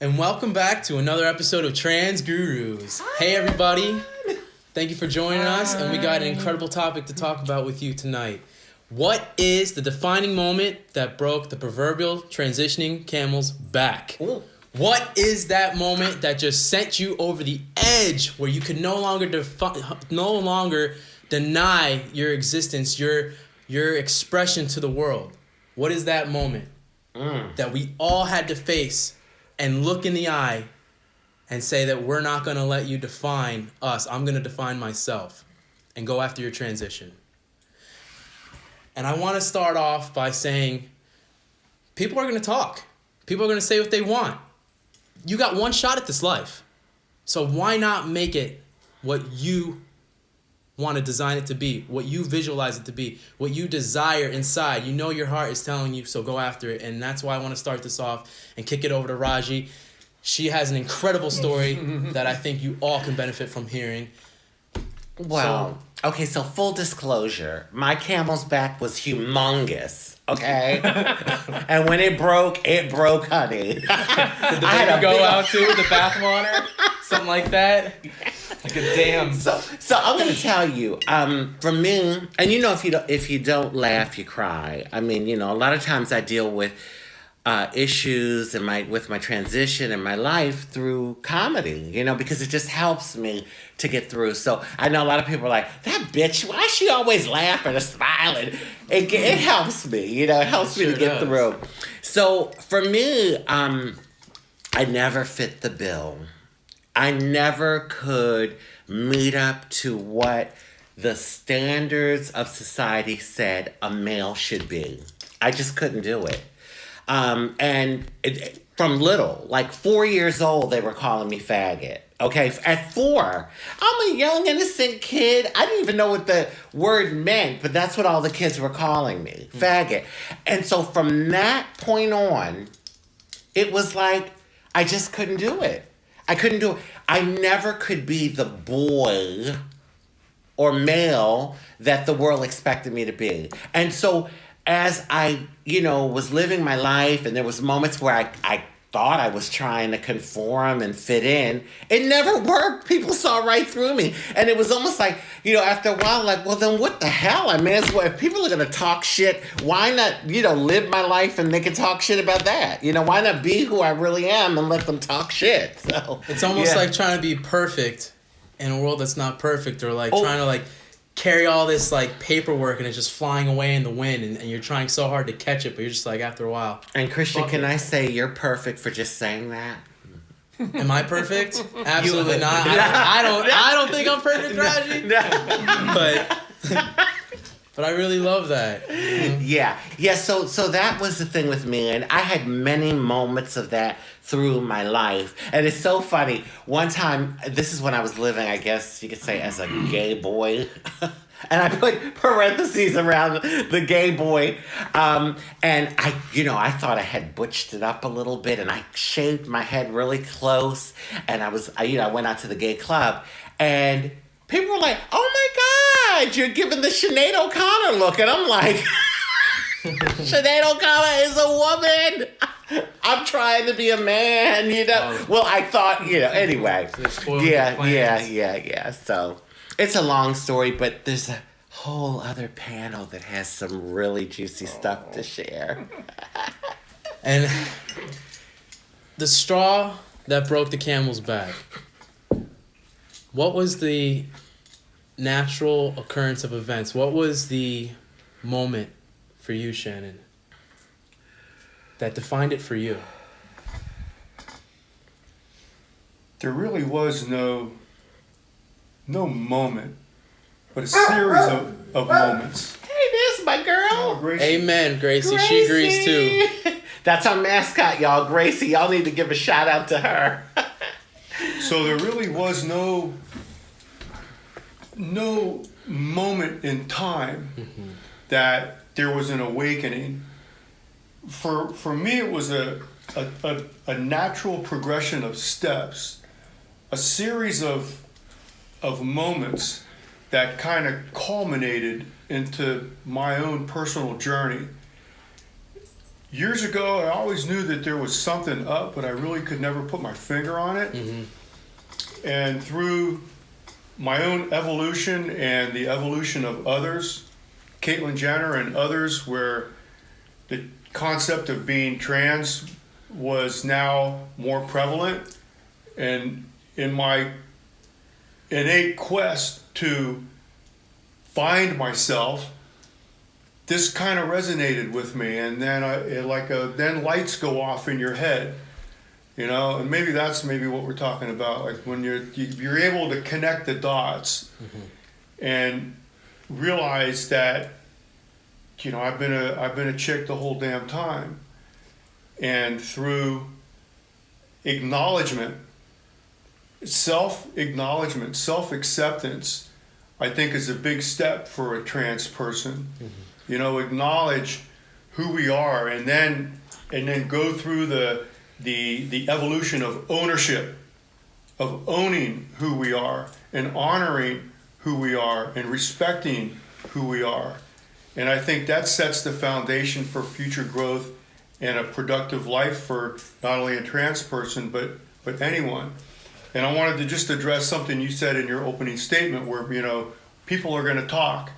And welcome back to another episode of Trans Gurus. Hey everybody, thank you for joining us, and we got an incredible topic to talk about with you tonight. What is the defining moment that broke the proverbial transitioning camel's back? Ooh. What is that moment that just sent you over the edge where you could no longer deny your existence, your expression to the world? What is that moment that we all had to face and look in the eye and say that we're not going to let you define us. I'm going to define myself and go after your transition. And I want to start off by saying people are going to talk. People are going to say what they want. You got one shot at this life. So why not make it what you want to design it to be, what you visualize it to be, what you desire inside. You know your heart is telling you, so go after it. And that's why I want to start this off and kick it over to Raji. She has an incredible story that I think you all can benefit from hearing. Well, okay, so full disclosure, my camel's back was humongous, okay? And when it broke, honey. Did the baby go out too with the bathwater? Something like that? Like a damn. So I'm gonna tell you, for me, and you know, if you don't laugh, you cry. I mean, you know, a lot of times I deal with issues with my transition in my life through comedy, you know, because it just helps me to get through. So I know a lot of people are like, that bitch, why is she always laughing or smiling? It helps me, you know, it helps me to get through. So for me, I never fit the bill. I never could meet up to what the standards of society said a male should be. I just couldn't do it. From little, like 4 years old, they were calling me faggot. Okay, at 4, I'm a young, innocent kid. I didn't even know what the word meant, but that's what all the kids were calling me, faggot. And so from that point on, it was like, I just couldn't do it. I couldn't do it. I never could be the boy or male that the world expected me to be. And so as I, you know, was living my life and there was moments where I thought I was trying to conform and fit in, it never worked. People saw right through me. And it was almost like, you know, after a while, like, well, then what the hell? I may as well, if people are going to talk shit, why not, you know, live my life and they can talk shit about that? You know, why not be who I really am and let them talk shit? So it's almost like trying to be perfect in a world that's not perfect, or like trying to like carry all this like paperwork and it's just flying away in the wind, and you're trying so hard to catch it, but you're just like, after a while. And Christian, can I say you're perfect for just saying that? Am I perfect? Absolutely not. I don't think I'm perfect, Raji. But I really love that. Yeah. So that was the thing with me, and I had many moments of that through my life. And it's so funny. One time, this is when I was living, I guess you could say, as a gay boy. And I put parentheses around the gay boy. And I thought I had butched it up a little bit, and I shaved my head really close. And I went out to the gay club, and people were like, "Oh my God, you're giving the Sinead O'Connor look." And I'm like, Sinead O'Connor is a woman. I'm trying to be a man, you know. Oh. Well, I thought, you know, anyway. Yeah. So it's a long story, but there's a whole other panel that has some really juicy stuff to share. And the straw that broke the camel's back. What was the natural occurrence of events? What was the moment for you, Shannon, that defined it for you? There really was no moment, but a series of moments. Hey, there's my girl. Oh, Gracie. Amen, Gracie. She agrees too. That's our mascot, y'all. Gracie, y'all need to give a shout out to her. So there really was no moment in time that there was an awakening. For me, it was a natural progression of steps, a series of moments that kind of culminated into my own personal journey. years ago, I always knew that there was something up, but I really could never put my finger on it. And through my own evolution and the evolution of others, Caitlyn Jenner and others, where the concept of being trans was now more prevalent, and in my innate quest to find myself, this kind of resonated with me, and then then lights go off in your head, and maybe that's what we're talking about, like when you're able to connect the dots and realize that I've been a chick the whole damn time, and through acknowledgement, self-acknowledgement, self-acceptance, I think is a big step for a trans person. Acknowledge who we are, and then go through the evolution of ownership, of owning who we are and honoring who we are and respecting who we are. And I think that sets the foundation for future growth and a productive life for not only a trans person, but anyone. And I wanted to just address something you said in your opening statement where, people are going to talk.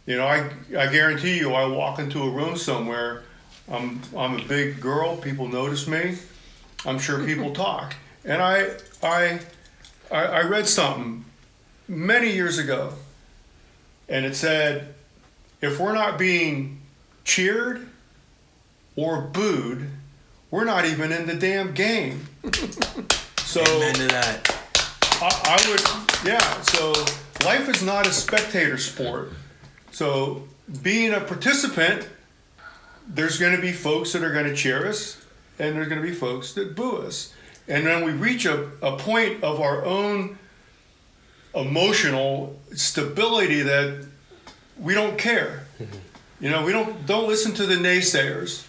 I guarantee you, I walk into a room somewhere, I'm a big girl, people notice me, I'm sure people talk. And I read something many years ago, and it said, if we're not being cheered or booed, we're not even in the damn game. So amen to that. I would, yeah. So life is not a spectator sport. So being a participant, there's going to be folks that are going to cheer us, and there's going to be folks that boo us. And then we reach a point of our own emotional stability that we don't care. We don't listen to the naysayers,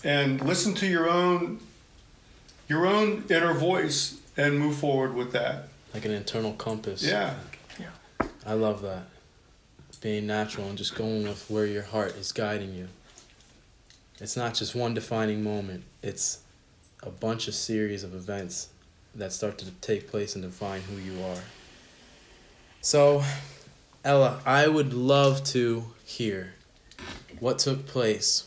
and listen to your own inner voice and move forward with that. Like an internal compass. Yeah. I love that. Being natural and just going with where your heart is guiding you. It's not just one defining moment. It's a bunch of series of events that start to take place and define who you are. So, Ella, I would love to hear what took place.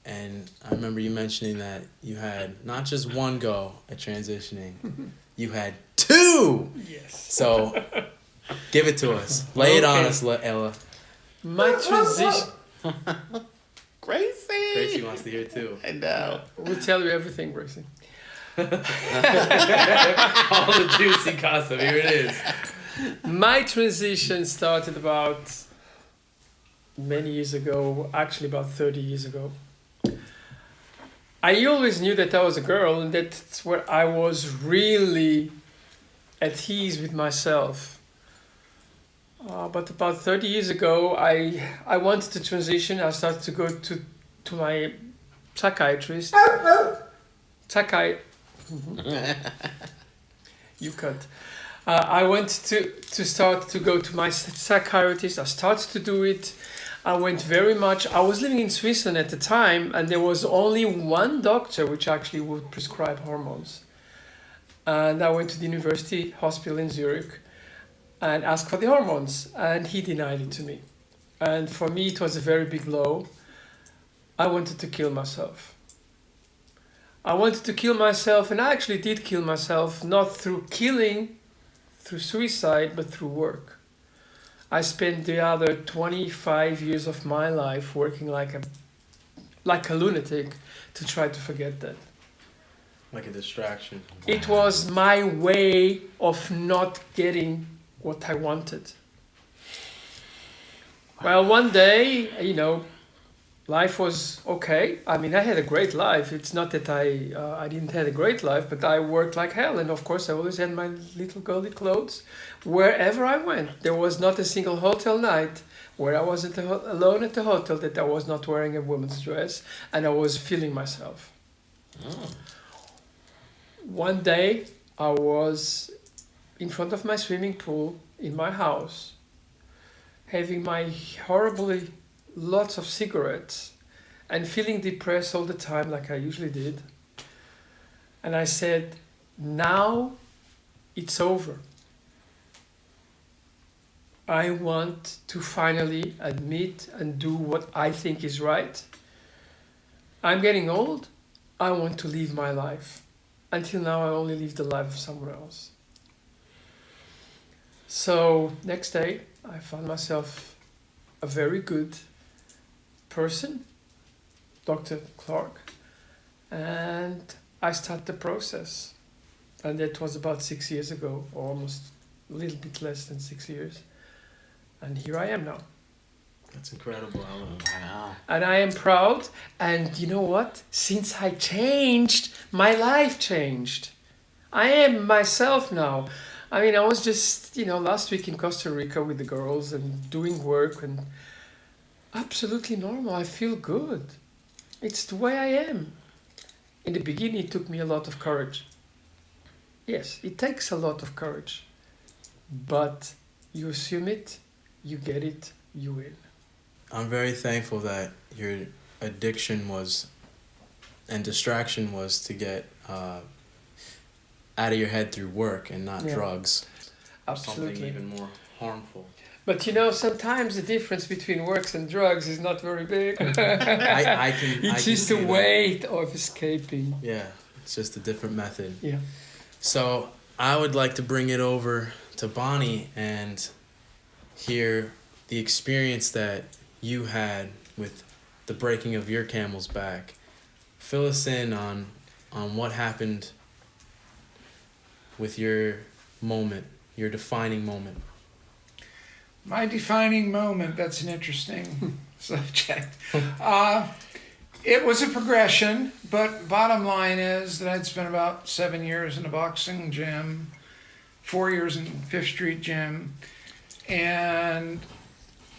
And I remember you mentioning that you had not just one go at transitioning, you had two! Yes. So, give it to us. Lay it on us, Ella. My transition... Gracie wants to hear it too. I know. We'll tell you everything, Gracie. All the juicy gossip, here it is. My transition started about many years ago, actually about 30 years ago. I always knew that I was a girl, and that's where I was really at ease with myself. But about 30 years ago, I wanted to transition. I started to go to my psychiatrist. You cut. I went to start to go to my psychiatrist. I started to do it. I went very much. I was living in Switzerland at the time, and there was only one doctor which actually would prescribe hormones. And I went to the university hospital in Zurich and asked for the hormones, and he denied it to me. And for me, it was a very big blow. I wanted to kill myself. I wanted to kill myself, and I actually did kill myself, not through killing, through suicide, but through work. I spent the other 25 years of my life working like a lunatic to try to forget that. Like a distraction. It was my way of not getting what I wanted. Well, one day, life was okay. I mean, I had a great life. It's not that I didn't have a great life, but I worked like hell. And of course, I always had my little girly clothes wherever I went. There was not a single hotel night where I wasn't alone at the hotel that I was not wearing a woman's dress, and I was feeling myself. Oh. One day, I was in front of my swimming pool in my house, having my horribly lots of cigarettes, and feeling depressed all the time like I usually did. And I said, now it's over. I want to finally admit and do what I think is right. I'm getting old. I want to live my life. Until now, I only live the life of someone else. So next day, I found myself a very good person, Dr. Clark, and I started the process. And that was about 6 years ago, or almost a little bit less than 6 years. And here I am now. That's incredible, Alan. Wow. And I am proud. And you know what? Since I changed, my life changed. I am myself now. I mean, I was just, last week in Costa Rica with the girls and doing work and absolutely normal. I feel good. It's the way I am. In the beginning, it took me a lot of courage. Yes, it takes a lot of courage. But you assume it, you get it, you win. I'm very thankful that your addiction was and distraction was to get out of your head through work and not drugs. Absolutely. Something even more harmful. But sometimes the difference between works and drugs is not very big. It's just a way of escaping. Yeah, it's just a different method. Yeah. So I would like to bring it over to Bonnie and hear the experience that you had with the breaking of your camel's back. Fill us in on what happened with your moment, your defining moment. My defining moment, that's an interesting subject. It was a progression, but bottom line is that I'd spent about 7 years in a boxing gym, 4 years in Fifth Street Gym, and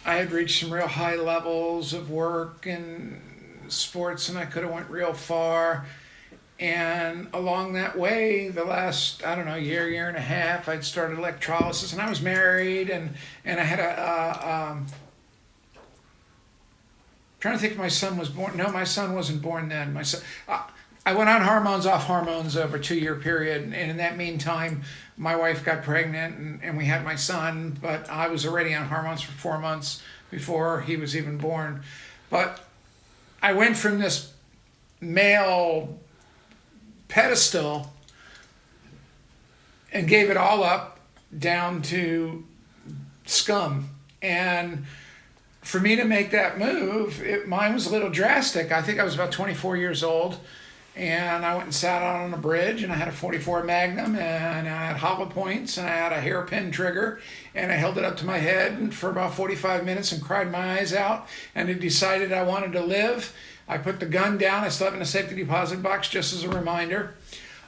I had reached some real high levels of work and sports, and I could have went real far. And along that way, the last, year and a half, I'd started electrolysis, and I was married, and I had trying to think if my son was born. No, my son wasn't born then. My son, I went on hormones, off hormones over a 2-year period, and in that meantime, my wife got pregnant, and we had my son, but I was already on hormones for 4 months before he was even born. But I went from this male pedestal and gave it all up down to scum. And for me to make that move, mine was a little drastic. I think I was about 24 years old, and I went and sat out on a bridge, and I had a 44 Magnum, and I had hollow points, and I had a hairpin trigger, and I held it up to my head for about 45 minutes and cried my eyes out, and I decided I wanted to live. I put the gun down. I slept in a safety deposit box, just as a reminder.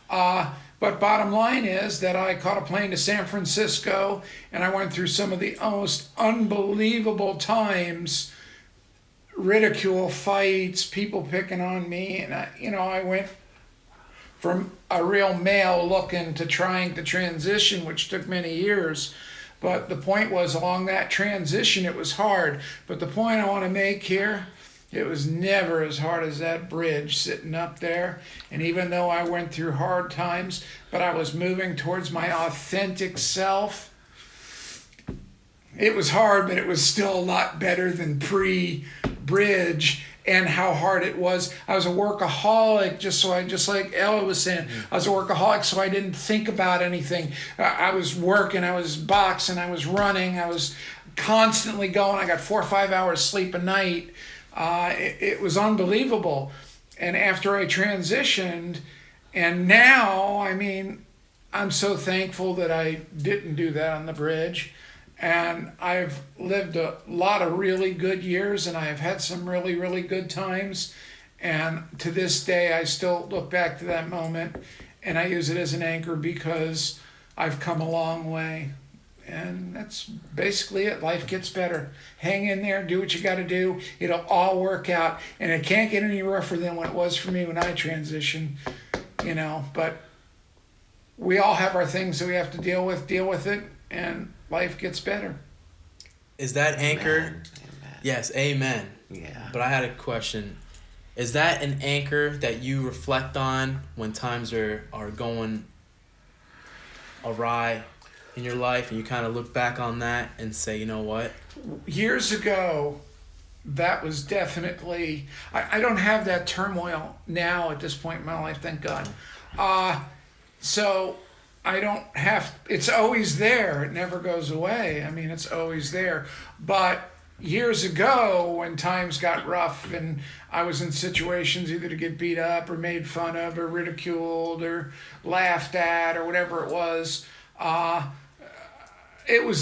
But bottom line is that I caught a plane to San Francisco, and I went through some of the most unbelievable times, ridicule, fights, people picking on me. And I went from a real male looking to trying to transition, which took many years. But the point was, along that transition, it was hard. But the point I want to make here, it was never as hard as that bridge sitting up there. And even though I went through hard times, but I was moving towards my authentic self, it was hard, but it was still a lot better than pre-bridge. And how hard it was. I was a workaholic, just like Ella was saying. I was a workaholic, so I didn't think about anything. I was working, I was boxing, I was running, I was constantly going. I got 4 or 5 hours sleep a night. It was unbelievable. And after I transitioned, and now, I'm so thankful that I didn't do that on the bridge. And I've lived a lot of really good years, and I've had some really, really good times. And to this day, I still look back to that moment, and I use it as an anchor because I've come a long way. And that's basically it. Life gets better. Hang in there, do what you got to do. It'll all work out. And it can't get any rougher than what it was for me when I transitioned, But we all have our things that we have to deal with it, and life gets better. Is that anchor? Amen. Yes, amen. Yeah. But I had a question. is that an anchor that you reflect on when times are going awry in your life, and you kind of look back on that and say, you know what? Years ago, that was definitely, I don't have that turmoil now at this point in my life, thank God. So I don't have, it's always there. It never goes away. I mean, it's always there. But years ago, when times got rough and I was in situations either to get beat up or made fun of or ridiculed or laughed at or whatever it was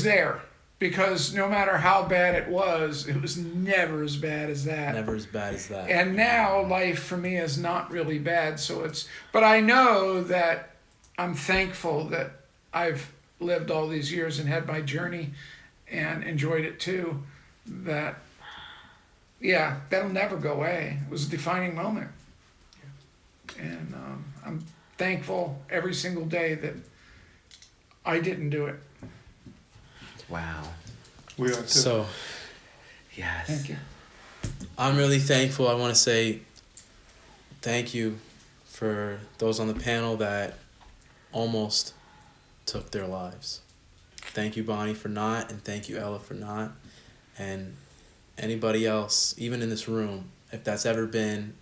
there. Because no matter how bad it was never as bad as that. Never as bad as that. And now life for me is not really bad. But I know that I'm thankful that I've lived all these years and had my journey and enjoyed it too. That, yeah, that'll never go away. It was a defining moment. And I'm thankful every single day that I didn't do it. Wow. We are too. So, Yes. Thank you. I'm really thankful. I want to say thank you for those on the panel that almost took their lives. Thank you, Bonnie, for not, and thank you, Ella, for not. And anybody else, even in this room, if that's ever been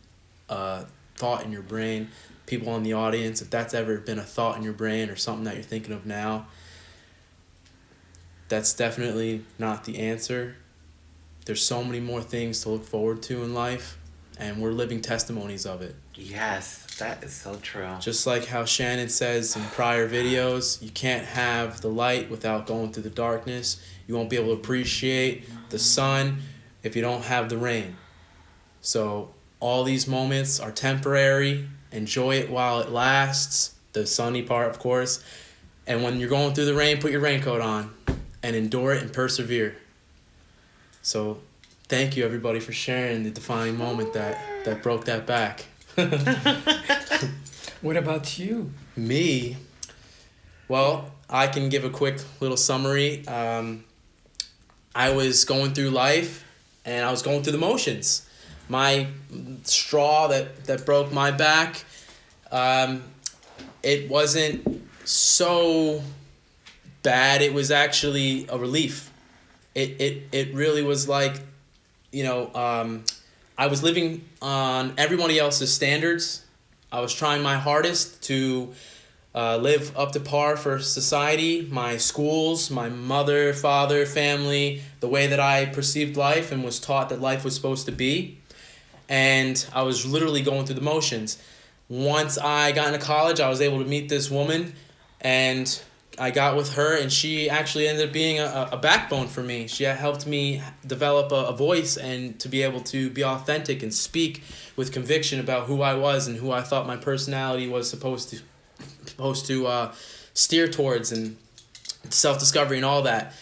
a thought in your brain, people in the audience, if that's ever been a thought in your brain or something that you're thinking of now, that's definitely not the answer. There's so many more things to look forward to in life, and we're living testimonies of it. Yes, that is so true. Just like how Shannon says in prior videos, you can't have the light without going through the darkness. You won't be able to appreciate the sun if you don't have the rain. So all these moments are temporary. Enjoy it while it lasts. The sunny part, of course. And when you're going through the rain, put your raincoat on and endure it and persevere. So thank you, everybody, for sharing the defining moment that broke that back. What about you? Me? Well, I can give a quick little summary. I was going through life, and I was going through the motions. My straw that broke my back, it wasn't so bad. It was actually a relief. It really was like, I was living on everybody else's standards. I was trying my hardest to live up to par for society, my schools, my mother, father, family, the way that I perceived life and was taught that life was supposed to be. And I was literally going through the motions. Once I got into college, I was able to meet this woman, and I got with her, and she actually ended up being a backbone for me. She helped me develop a voice and to be able to be authentic and speak with conviction about who I was and who I thought my personality was supposed to steer towards, and self-discovery and all that.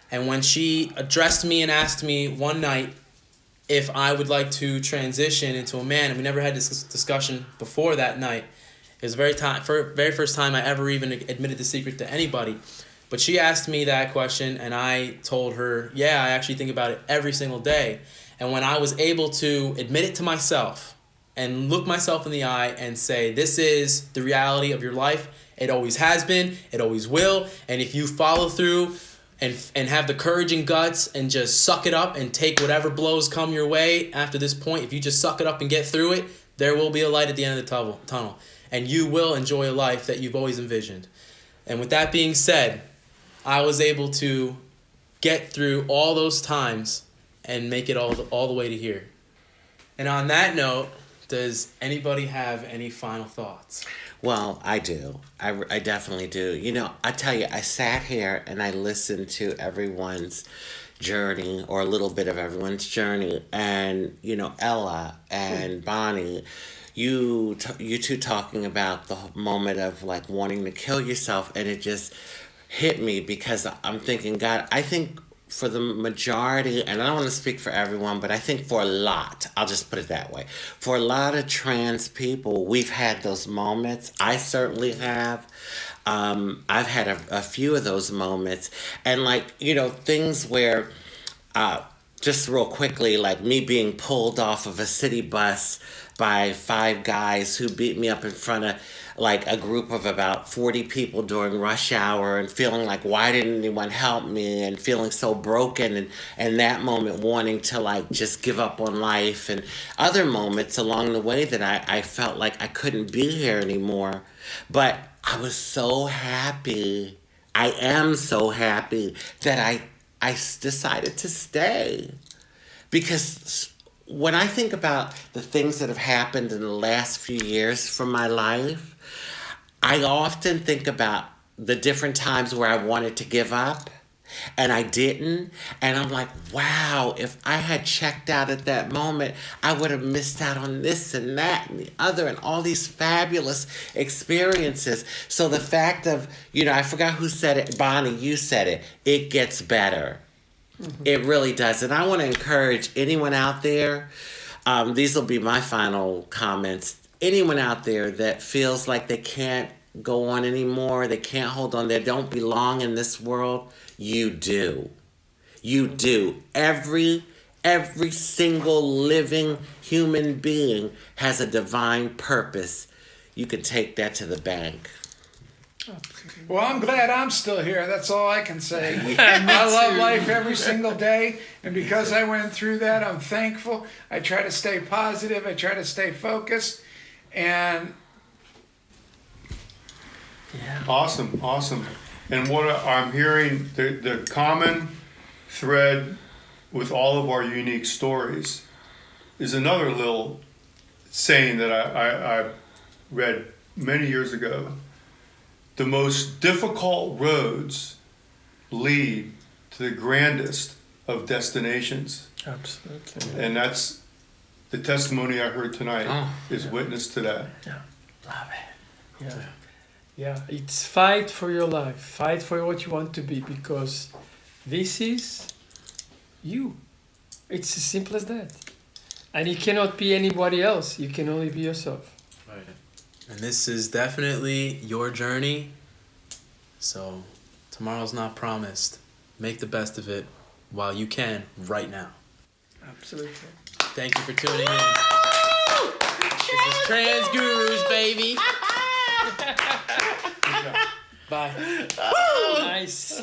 And when she addressed me and asked me one night if I would like to transition into a man, and we never had this discussion before that night. It was the very first time I ever even admitted the secret to anybody. But she asked me that question, and I told her, yeah, I actually think about it every single day. And when I was able to admit it to myself and look myself in the eye and say, this is the reality of your life, it always has been, it always will, and if you follow through and have the courage and guts and just suck it up and take whatever blows come your way after this point, if you just suck it up and get through it, there will be a light at the end of the tunnel. And you will enjoy a life that you've always envisioned. And with that being said, I was able to get through all those times and make it all the way to here. And on that note, does anybody have any final thoughts? Well, I do. I definitely do. I tell you, I sat here and I listened to everyone's journey, or a little bit of everyone's journey. And, Ella and Bonnie, you two talking about the moment of like wanting to kill yourself, and it just hit me because I'm thinking, God, I think for the majority, and I don't want to speak for everyone, but I think for a lot, I'll just put it that way, for a lot of trans people, we've had those moments. I certainly have. I've had a few of those moments, and things where just real quickly, like me being pulled off of a city bus by 5 guys who beat me up in front of like a group of about 40 people during rush hour, and feeling like, why didn't anyone help me, and feeling so broken, and that moment wanting to like just give up on life, and other moments along the way that I felt like I couldn't be here anymore. But I was so happy. I am so happy that I decided to stay. Because when I think about the things that have happened in the last few years from my life, I often think about the different times where I wanted to give up and I didn't. And I'm like, wow, if I had checked out at that moment, I would have missed out on this and that and the other and all these fabulous experiences. So the fact of, I forgot who said it, Bonnie, you said it, it gets better. Mm-hmm. It really does. And I want to encourage anyone out there, these will be my final comments, anyone out there that feels like they can't go on anymore, they can't hold on, they don't belong in this world, you do. You do. Every single living human being has a divine purpose. You can take that to the bank. Well, I'm glad I'm still here. That's all I can say. I love life every single day. And because I went through that, I'm thankful. I try to stay positive. I try to stay focused. And Awesome. And what I'm hearing, the common thread with all of our unique stories is another little saying that I read many years ago. The most difficult roads lead to the grandest of destinations. Absolutely. And that's the testimony I heard tonight is witness to that. Yeah, love it. Yeah, it's fight for your life. Fight for what you want to be, because this is you. It's as simple as that. And you cannot be anybody else. You can only be yourself. Right. And this is definitely your journey. So tomorrow's not promised. Make the best of it while you can right now. Absolutely. Thank you for tuning in. This is Trans Gurus, baby. Bye. Nice.